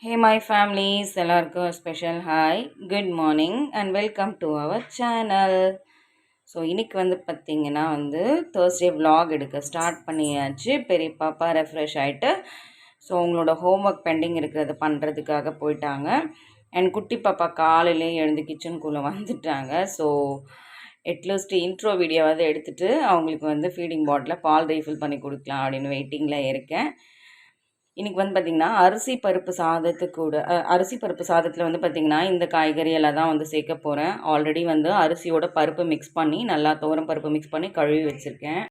Hey my families, எல்லாருக்கும் special hi, good morning and welcome to our channel. So இன்னைக்கு பார்த்தீங்கன்னா Thursday vlog எடுக்க start பண்ணியாச்சு. பெரிய பாப்பா ரெஃப்ரெஷ் ஆகிட்டு ஸோ உங்களோட ஹோம்ஒர்க் பெண்டிங் இருக்கிறத பண்ணுறதுக்காக போயிட்டாங்க. அண்ட் குட்டி பாப்பா காலையிலே எழுந்து கிச்சனுக்குள்ளே வந்துட்டாங்க. ஸோ அட்லீஸ்ட் இன்ட்ரோ வீடியோவாவது எடுத்துகிட்டு அவங்களுக்கு ஃபீடிங் பாட்டில் பால் ரீஃபில் பண்ணி கொடுக்கலாம் அப்படின்னு வெயிட்டிங்கில் இருக்கேன். இன்றைக்கி பார்த்திங்கன்னா அரிசி பருப்பு சாதத்துக்கு கூட அரிசி பருப்பு சாதத்தில் பார்த்திங்கன்னா இந்த காய்கறி எல்லாம் தான் சேர்க்க போகிறேன். ஆல்ரெடி அரிசியோட பருப்பு மிக்ஸ் பண்ணி நல்லா துவரம் பருப்பு மிக்ஸ் பண்ணி கழுவி வச்சுருக்கேன்.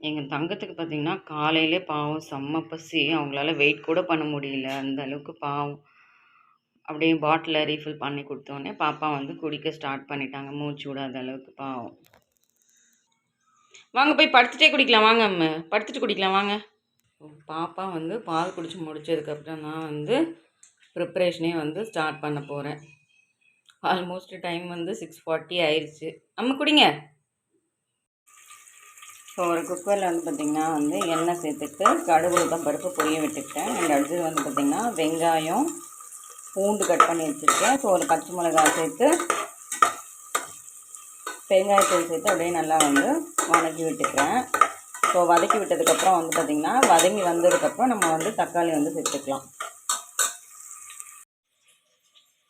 எங்கள் தங்கத்துக்கு பார்த்திங்கன்னா காலையிலே பாவம் செம்ம பசி, அவங்களால வெயிட் கூட பண்ண முடியல, அந்த அளவுக்கு பாவம். அப்படியே பாட்டிலில் ரீஃபில் பண்ணி கொடுத்தோன்னே பாப்பா குடிக்க ஸ்டார்ட் பண்ணிட்டாங்க, மூச்சு விடாத அளவுக்கு பாவம். வாங்க போய் படுத்துகிட்டே குடிக்கலாம், வாங்க அம்மா படுத்துட்டு குடிக்கலாம் வாங்க. பாப்பா பால் குடிச்சு முடிச்சதுக்கப்புறம் நான் ப்ரிப்ரேஷனே ஸ்டார்ட் பண்ண போகிறேன். ஆல்மோஸ்ட் டைம் 6:40 ஆயிடுச்சு. அம்மா குடிங்க. ஸோ ஒரு குக்கரில் பார்த்திங்கன்னா எண்ணெய் சேர்த்துட்டு கடுகு உளுத்தம் பருப்பு பொரிய விட்டுக்கிட்டேன். அண்ட் அடுத்தது பார்த்திங்கன்னா வெங்காயம் பூண்டு கட் பண்ணி வச்சுருக்கேன். ஸோ ஒரு பச்சை மிளகாய் சேர்த்து பெருங்காயத்தூள் சேர்த்து அப்படியே நல்லா வதக்கி விட்டுக்கிறேன். ஸோ வதக்கி விட்டதுக்கப்புறம் பார்த்திங்கன்னா வதங்கி வந்ததுக்கப்புறம் நம்ம தக்காளி சேர்த்துக்கலாம்.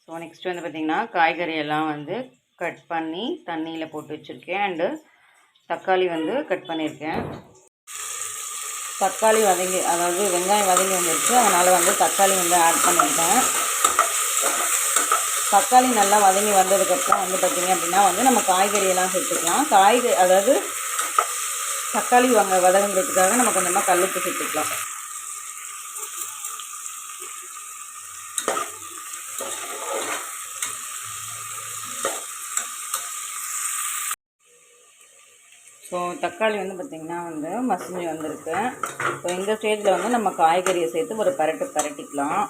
ஸோ நெக்ஸ்ட் பார்த்திங்கன்னா காய்கறி எல்லாம் கட் பண்ணி தண்ணியில் போட்டு வச்சுருக்கேன். அண்டு தக்காளி கட் பண்ணியிருக்கேன். தக்காளி வதங்கி, அதாவது வெங்காயம் வதங்கி வந்துருச்சு, அதனால் தக்காளி ஆட் பண்ணியிருக்கேன். தக்காளி நல்லா வதங்கி வந்ததுக்கப்புறம் பார்த்திங்க அப்படின்னா நம்ம காய்கறியெல்லாம் சேர்த்துக்கலாம். காய்கறி அதாவது தக்காளி வதங்குறதுக்காக நம்ம கொஞ்சமாக கல்லுப்பு சேர்த்துக்கலாம். ஸோ தக்காளி பார்த்திங்கன்னா மசிஞ்சு வந்திருக்கு. ஸோ இந்த ஸ்டேஜில் நம்ம காய்கறியை சேர்த்து ஒரு பரட்டிக்கலாம்.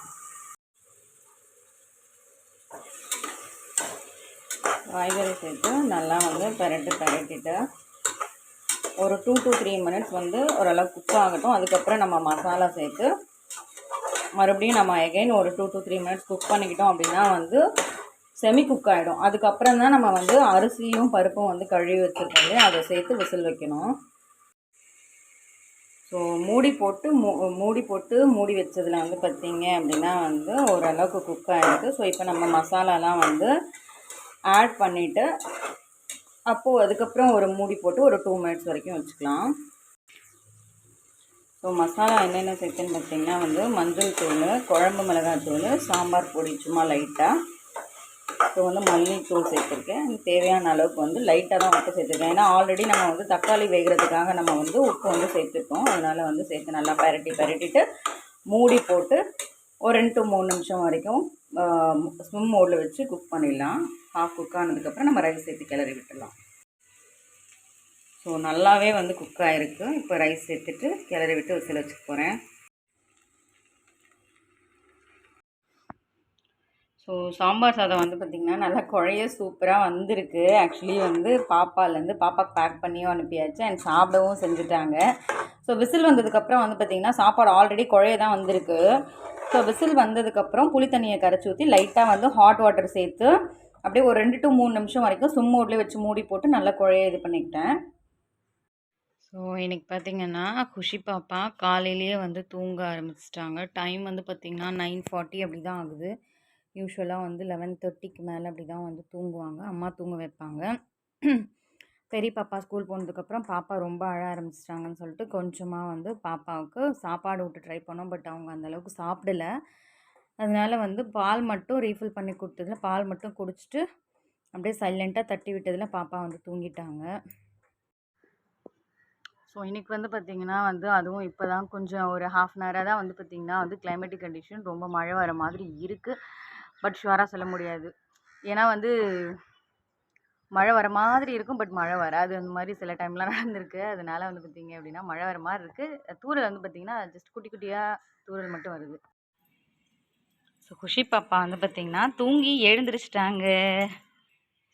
காய்கறி சேர்த்து நல்லா பரட்டிட்டு ஒரு 2 to 3 மினிட்ஸ் ஓரளவு குக் ஆகட்டும். அதுக்கப்புறம் நம்ம மசாலா சேர்த்து மறுபடியும் நம்ம எகைன் ஒரு 2 to 3 மினிட்ஸ் குக் பண்ணிக்கிட்டோம் அப்படின்னா செமி குக் ஆகிடும். அதுக்கப்புறம் தான் நம்ம அரிசியும் பருப்பும் கழுவி வச்சுருக்கோம், அதை சேர்த்து விசில் வைக்கணும். ஸோ மூடி போட்டு மூடி வச்சதில் பார்த்திங்க அப்படின்னா ஓரளவுக்கு குக் ஆகிடுது. ஸோ இப்போ நம்ம மசாலாலாம் ஆட் பண்ணிவிட்டு அப்போது அதுக்கப்புறம் ஒரு மூடி போட்டு ஒரு 2 மினிட்ஸ் வரைக்கும் வச்சுக்கலாம். ஸோ மசாலா என்னென்ன சேர்த்துன்னு பார்த்திங்கன்னா மஞ்சள் தூள், குழம்பு மிளகாய் தூள், சாம்பார் பொடி சும்மா லைட்டாக, ஸோ மல்லித்தூள் சேர்த்துருக்கேன். தேவையான அளவுக்கு லைட்டாக தான் உப்பு சேர்த்துருக்கேன். ஏன்னா ஆல்ரெடி நம்ம தக்காளி வேகிறதுக்காக நம்ம உப்பு சேர்த்துருக்கோம். அதனால் சேர்த்து நல்லா பரட்டிட்டு மூடி போட்டு ஒரு 2 to 3 நிமிஷம் வரைக்கும் ஸ்விம் மோடில் வச்சு குக் பண்ணிடலாம். ஹாஃப் குக் ஆனதுக்கப்புறம் நம்ம ரைஸ் சேர்த்து கிளறி விட்டுடலாம். ஸோ நல்லாவே குக் ஆகிருக்கு. இப்போ ரைஸ் சேர்த்துட்டு கிளறி விட்டு விசில் வச்சுக்க போகிறேன். ஸோ சாம்பார் சாதம் பார்த்திங்கன்னா நல்லா குழைய சூப்பராக வந்திருக்கு. ஆக்சுவலி பாப்பாலேருந்து பாப்பாக்கு பேக் பண்ணியும் அனுப்பியாச்சு அண்ட் சாப்பிடவும் செஞ்சுட்டாங்க. ஸோ விசில் வந்ததுக்கப்புறம் பார்த்திங்கன்னா சாப்பாடு ஆல்ரெடி குழைய தான் வந்திருக்கு. ஸோ விசில் வந்ததுக்கப்புறம் புளி தண்ணியை கரைச்சி ஊற்றி லைட்டாக ஹாட் வாட்டர் சேர்த்து அப்படியே ஒரு 2 to 3 நிமிஷம் வரைக்கும் சும் மோட்லேயே வச்சு மூடி போட்டு நல்லா குழைய இது பண்ணிக்கிட்டேன். ஸோ இன்றைக்கி பார்த்திங்கன்னா குஷி பாப்பா காலையிலேயே தூங்க ஆரம்பிச்சிட்டாங்க. டைம் பார்த்திங்கன்னா 9:40 அப்படி தான் ஆகுது. யூஸ்வலாக 11:30க்கு மேலே அப்படி தான் தூங்குவாங்க, அம்மா தூங்க வைப்பாங்க. பெரிய பாப்பா ஸ்கூல் போனதுக்கப்புறம் பாப்பா ரொம்ப அழ ஆரம்பிச்சிட்டாங்கன்னு சொல்லிட்டு கொஞ்சமாக பாப்பாவுக்கு சாப்பாடு விட்டு ட்ரை பண்ணோம். பட் அவங்க அந்தளவுக்கு சாப்பிடல. அதனால் பால் மட்டும் ரீஃபில் பண்ணி கொடுத்ததில் பால் மட்டும் குடிச்சிட்டு அப்படியே சைலண்ட்டாக தட்டி விட்டதில் பாப்பா தூங்கிட்டாங்க. ஸோ இன்றைக்கி பார்த்திங்கன்னா அதுவும் இப்போ தான் கொஞ்சம் ஒரு ½ அன் ஹவராக தான் பார்த்திங்கன்னா கிளைமேட்டிக் கண்டிஷன் ரொம்ப மழை வர மாதிரி இருக்குது. பட் ஷுவராக சொல்ல முடியாது. ஏன்னா மழை வர மாதிரி இருக்கும், பட் மழை வராது. அந்த மாதிரி சில டைம்லாம் நடந்திருக்கு. அதனால் பார்த்திங்க அப்படின்னா மழை வர மாதிரி இருக்குது. தூரல் பார்த்திங்கன்னா ஜஸ்ட் குட்டி குட்டியாக தூரல் மட்டும் வருது. ஸோ குஷி பாப்பா பார்த்திங்கன்னா தூங்கி எழுந்திரிச்சிட்டாங்க.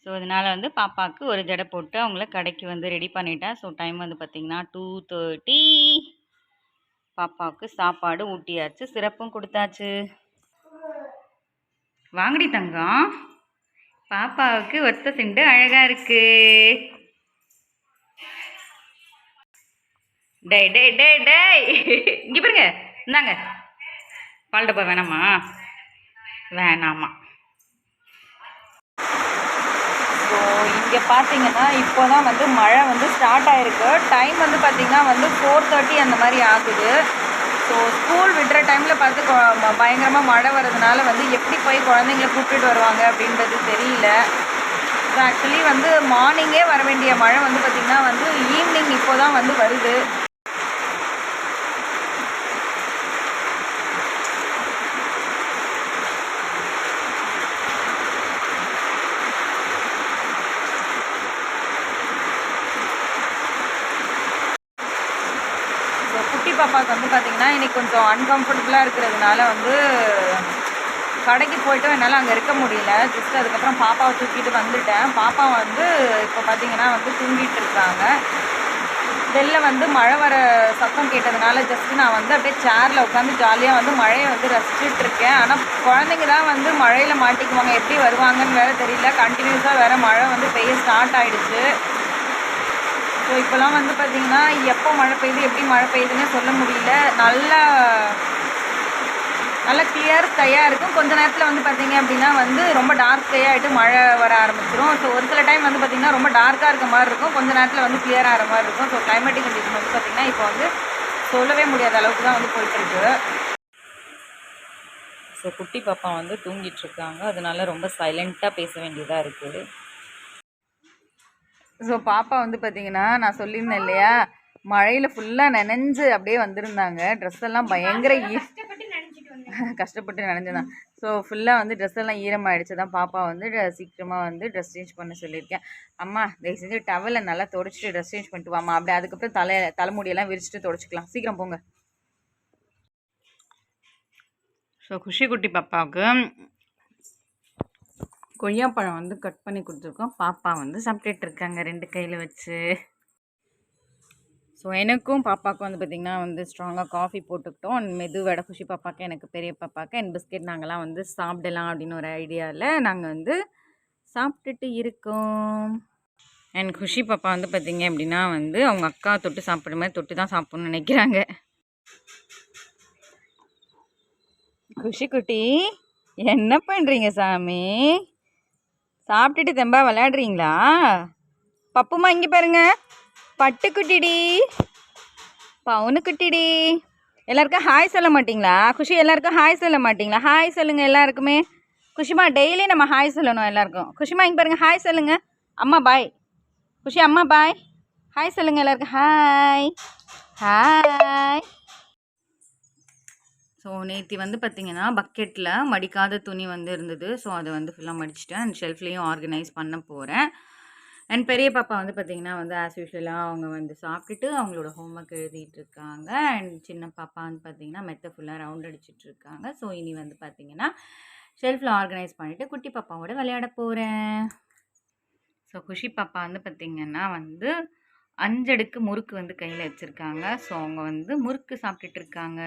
ஸோ அதனால் பாப்பாவுக்கு ஒரு ஜடை போட்டு அவங்கள கடைக்கு ரெடி பண்ணிட்டேன். ஸோ டைம் பார்த்திங்கன்னா 2:30. பாப்பாவுக்கு சாப்பாடு ஊட்டியாச்சு, சிறப்பும் கொடுத்தாச்சு. வாங்கடி தங்கம், பாப்பாவுக்கு ஒத்த சிண்டு அழகா இருக்கு. டேய் டேய் டேய் டேய், இங்கே பாருங்க. இந்தாங்க பால் டப்பா. வேணாமா? வேணாமா. ஸோ இங்கே பார்த்தீங்கன்னா இப்போ தான் வந்து மழை வந்து ஸ்டார்ட் ஆகிருக்கு. டைம் வந்து பார்த்திங்கன்னா வந்து 4:30 அந்த மாதிரி ஆகுது. ஸோ ஸ்கூல் விடுற டைமில் பார்த்து பயங்கரமாக மழை வர்றதுனால வந்து எப்படி போய் குழந்தைங்கள கூப்பிட்டுட்டு வருவாங்க அப்படின்றது தெரியல. ஸோ ஆக்சுவலி வந்து மார்னிங்கே வர வேண்டிய மழை வந்து பார்த்திங்கன்னா வந்து ஈவினிங் இப்போ தான் வந்து வருது. குட்டி பாப்பாவுக்கு வந்து பார்த்திங்கன்னா இன்றைக்கி கொஞ்சம் அன்கம்ஃபர்டபுளாக இருக்கிறதுனால வந்து கடைக்கு போய்ட்டு என்னால் அங்கே இருக்க முடியல. ஜஸ்ட் அதுக்கப்புறம் பாப்பாவை தூக்கிட்டு வந்துட்டேன். பாப்பா வந்து இப்போ பார்த்திங்கன்னா வந்து தூங்கிட்டு இருக்காங்க. வெளில வந்து மழை வர சத்தம் கேட்டதுனால ஜஸ்ட்டு நான் வந்து அப்படியே சேரில் உட்காந்து ஜாலியாக வந்து மழையை வந்து ரசிச்சுட்டு இருக்கேன். ஆனால் குழந்தைங்க தான் வந்து மழையில் மாட்டிக்குவாங்க, எப்படி வருவாங்கன்னு வேறு தெரியல. கண்டினியூஸாக வேறு மழை வந்து பெய்ய ஸ்டார்ட் ஆகிடுச்சு. ஸோ இப்போலாம் வந்து பார்த்திங்கன்னா எப்போ மழை பெய்யுது எப்படி மழை பெய்யுதுன்னு சொல்ல முடியல. நல்ல கிளியர் ஸ்கையாக இருக்கும். கொஞ்சம் நேரத்தில் வந்து பார்த்திங்க அப்படின்னா வந்து ரொம்ப டார்க் ஸ்கை ஆகிட்டு மழை வர ஆரம்பிச்சிடும். ஸோ ஒரு சில டைம் வந்து பார்த்திங்கன்னா ரொம்ப டார்க்காக இருக்க மாதிரி இருக்கும், கொஞ்சம் நேரத்தில் வந்து கிளியர் ஆகிற மாதிரி இருக்கும். ஸோ கிளைமேட்டிக் கண்டிஷன் வந்து பார்த்திங்கன்னா இப்போ வந்து சொல்லவே முடியாத அளவுக்கு தான் வந்து போயிட்டுருக்கு. ஸோ குட்டி பாப்பா வந்து தூங்கிட்டுருக்காங்க, அதனால ரொம்ப சைலண்ட்டாக பேச வேண்டியதாக இருக்குது. ஸோ பாப்பா வந்து பார்த்திங்கன்னா நான் சொல்லியிருந்தேன் இல்லையா, மழையில் ஃபுல்லாக நனைஞ்சு அப்படியே வந்திருந்தாங்க. ட்ரெஸ் எல்லாம் பயங்கர கஷ்டப்பட்டு நனைஞ்சுதான். ஸோ ஃபுல்லாக வந்து ட்ரெஸ் எல்லாம் ஈரமாகிடுச்சு. தான் பாப்பா வந்து சீக்கிரமாக வந்து ட்ரெஸ் சேஞ்ச் பண்ண சொல்லியிருக்கேன். அம்மா தயவு செஞ்சு டவலை நல்லா துடைச்சிட்டு ட்ரெஸ் சேஞ்ச் பண்ணிட்டு வாம்மா, அப்படி அதுக்கப்புறம் தலைமுடியெல்லாம் விரிச்சிட்டு துடைச்சிக்கலாம், சீக்கிரம் போங்க. ஸோ குஷி குட்டி பாப்பாவுக்கு கொய்யாப்பழம் வந்து கட் பண்ணி கொடுத்துருக்கோம். பாப்பா வந்து சாப்பிட்டுட்டு இருக்காங்க 2 கையில் வச்சு. ஸோ எனக்கும் பாப்பாவுக்கும் வந்து பார்த்திங்கன்னா வந்து ஸ்ட்ராங்காக காஃபி போட்டுக்கிட்டோம். மெதுவடை குஷி பாப்பாவுக்கு, எனக்கு பெரிய பாப்பாவுக்கு அண்ட் பிஸ்கெட் நாங்கள்லாம் வந்து சாப்பிடலாம் அப்படின்னு ஒரு ஐடியாவில் நாங்கள் வந்து சாப்பிட்டுட்டு இருக்கோம். அண்ட் குஷி பாப்பா வந்து பார்த்திங்க அப்படின்னா வந்து அவங்க அக்கா தொட்டு சாப்பிட்ற மாதிரி தொட்டு தான் சாப்பிட்ணுன்னு நினைக்கிறாங்க. குஷி குட்டி என்ன பண்ணுறீங்க சாமி? சாப்பிட்டுட்டு தெம்பா விளையாடுறீங்களா? பப்புமா இங்கே பாருங்க, பட்டுக்குட்டிடி, பவுனுக்குட்டிடி. எல்லாருக்கும் ஹாய் சொல்ல மாட்டிங்களா? குஷி எல்லாருக்கும் ஹாய் சொல்ல மாட்டிங்களா? ஹாய் சொல்லுங்கள் எல்லாருக்குமே. குஷிமா டெய்லி நம்ம ஹாய் சொல்லணும் எல்லாருக்கும். குஷிமா இங்கே பாருங்கள், ஹாய் சொல்லுங்கள். அம்மா பாய். குஷி அம்மா பாய். ஹாய் சொல்லுங்கள் எல்லாருக்கும். Hi hi. ஸோ நேற்று வந்து பார்த்திங்கன்னா பக்கெட்டில் மடிக்காத துணி வந்து இருந்தது. ஸோ அதை வந்து ஃபுல்லாக மடிச்சிட்டேன். அண்ட் ஷெல்ஃப்லேயும் ஆர்கனைஸ் பண்ண போகிறேன். அண்ட் பெரிய பாப்பா வந்து பார்த்திங்கன்னா வந்து ஆஸ் யூஷுவலாக அவங்க வந்து சாப்பிட்டுட்டு அவங்களோட ஹோம்ஒர்க் எழுதிட்டு இருக்காங்க. அண்ட் சின்ன பாப்பா வந்து பார்த்திங்கன்னா மெத்த ஃபுல்லாக ரவுண்ட் அடிச்சிட்டு இருக்காங்க. ஸோ இனி வந்து பார்த்திங்கன்னா ஷெல்ஃபில் ஆர்கனைஸ் பண்ணிவிட்டு குட்டி பாப்பாவோட விளையாட போகிறேன். ஸோ குஷி பாப்பா வந்து பார்த்திங்கன்னா வந்து 5 அடுக்கு முறுக்கு வந்து கையில் வச்சுருக்காங்க. ஸோ அவங்க வந்து முறுக்கு சாப்பிட்டுட்டு இருக்காங்க.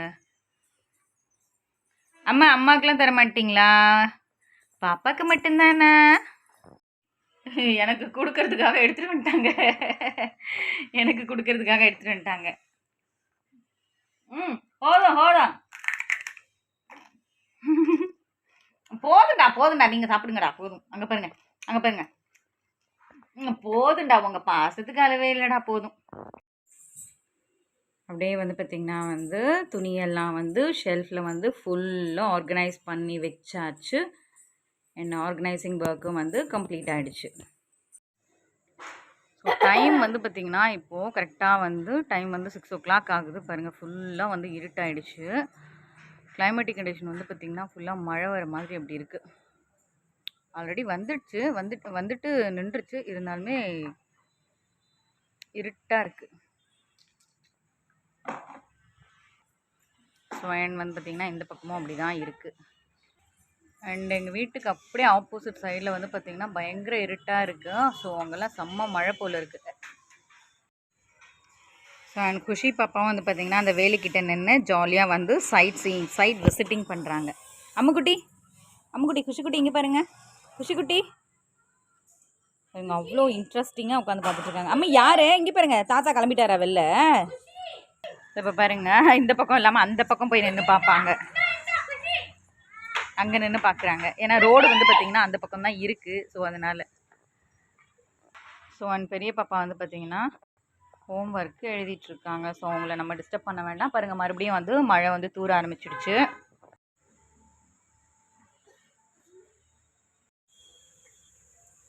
அம்மா அம்மாக்கெலாம் தர மாட்டிங்களா? பாப்பாவுக்கு மட்டும்தானே? எனக்கு கொடுக்கறதுக்காக எடுத்துகிட்டு வந்துட்டாங்க. எனக்கு கொடுக்கறதுக்காக எடுத்துகிட்டு வந்துட்டாங்க. போதும் போதும் போதும்டா போதும்டா, நீங்கள் சாப்பிடுங்கடா, போதும். அங்கே பாருங்க, அங்கே பாருங்க, போதும்டா, உங்கள் பாசத்துக்கு அளவே இல்லைடா, போதும். அப்படியே வந்து பார்த்திங்கன்னா வந்து துணியெல்லாம் வந்து ஷெல்ஃபில் வந்து ஃபுல்லாக ஆர்கனைஸ் பண்ணி வச்சாச்சு. அண்ட் ஆர்கனைசிங் ஒர்க்கும் வந்து கம்ப்ளீட் ஆகிடுச்சு. ஸோ டைம் வந்து பார்த்திங்கன்னா இப்போது கரெக்டாக வந்து டைம் வந்து 6 o'clock ஆகுது. பாருங்கள் ஃபுல்லாக வந்து இருட்டாயிடுச்சு. கிளைமேட்டிக் கண்டிஷன் வந்து பார்த்திங்கன்னா ஃபுல்லாக மழை வர மாதிரி அப்படி இருக்குது. ஆல்ரெடி வந்துடுச்சு, வந்துட்டு நின்றுச்சு, இருந்தாலுமே இருட்டாக இருக்குது. ஸோ அண்ட் வந்து பார்த்திங்கன்னா இந்த பக்கமும் அப்படி தான் இருக்குது. அண்ட் எங்கள் வீட்டுக்கு அப்படியே ஆப்போசிட் சைடில் வந்து பார்த்திங்கன்னா பயங்கர இருட்டாக இருக்குது. ஸோ அங்கெல்லாம் செம்ம மழை போல் இருக்குது. ஸோ அண்ட் குஷி பாப்பாவும் வந்து பார்த்திங்கன்னா அந்த வேலிக்கிட்ட நின்று ஜாலியாக வந்து சைட் விசிட்டிங் பண்ணுறாங்க. அம்முக்குட்டி அம்முக்குட்டி குஷிக்குட்டி இங்கே பாருங்கள். குஷிக்குட்டி இவங்க அவ்வளோ இன்ட்ரெஸ்டிங்காக உட்காந்து பார்த்துட்ருக்காங்க. அம்மா யார் இங்கே பாருங்கள், தாத்தா கிளம்பிட்டாரா வெளில. இப்போ பாருங்கள், இந்த பக்கம் இல்லாமல் அந்த பக்கம் போய் நின்று பார்ப்பாங்க. அங்கே நின்று பார்க்குறாங்க. ஏன்னா ரோடு வந்து பார்த்திங்கன்னா அந்த பக்கம் தான் இருக்குது. ஸோ அதனால் அண்ட் பெரிய பாப்பா வந்து பார்த்திங்கன்னா ஹோம் ஒர்க்கு எழுதிட்டுருக்காங்க. ஸோ அவங்கள நம்ம டிஸ்டர்ப் பண்ண வேண்டாம். பாருங்கள், மறுபடியும் வந்து மழை வந்து தூர ஆரம்பிச்சிடுச்சு.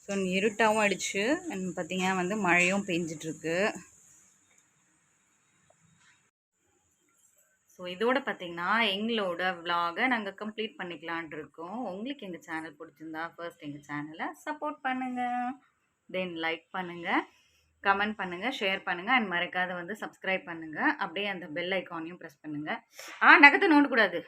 ஸோ இருட்டாகவும் ஆயிடுச்சு. அண்ட் பார்த்திங்கன்னா வந்து மழையும் பெஞ்சிட்ருக்கு. ஸோ இதோட பார்த்திங்கன்னா எங்களோட விலாகை நாங்கள் கம்ப்ளீட் பண்ணிக்கலான் இருக்கோம். உங்களுக்கு எங்கள் சேனல் பிடிச்சிருந்தா ஃபர்ஸ்ட் எங்கள் சேனலை சப்போர்ட் பண்ணுங்கள், தென் லைக் பண்ணுங்கள், கமெண்ட் பண்ணுங்கள், ஷேர் பண்ணுங்கள், அண்ட் மறக்காத வந்து சப்ஸ்கிரைப் பண்ணுங்கள். அப்படியே அந்த பெல் ஐக்கானையும் ப்ரெஸ் பண்ணுங்கள். நகத்தை நோண்டக்கூடாது.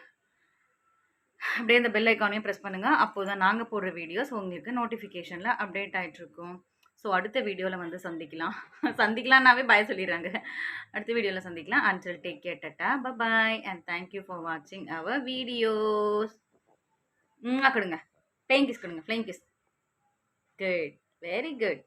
அப்படியே அந்த பெல் ஐக்கானையும் ப்ரெஸ் பண்ணுங்கள். அப்போ தான் நாங்கள் போடுற வீடியோஸ் உங்களுக்கு நோட்டிஃபிகேஷனில் அப்டேட் ஆகிட்ருக்கும். ஸோ அடுத்த வீடியோவில் வந்து சந்திக்கலாம்னாவே பாய் சொல்லிடுறாங்க. அடுத்த வீடியோவில் சந்திக்கலாம். Until take care, Tata, bye bye, and thank you for வாட்சிங் அவர் வீடியோஸ். கொடுங்க, ஃப்ளைங் கிஸ் கொடுங்க, flying kiss. Good, very good.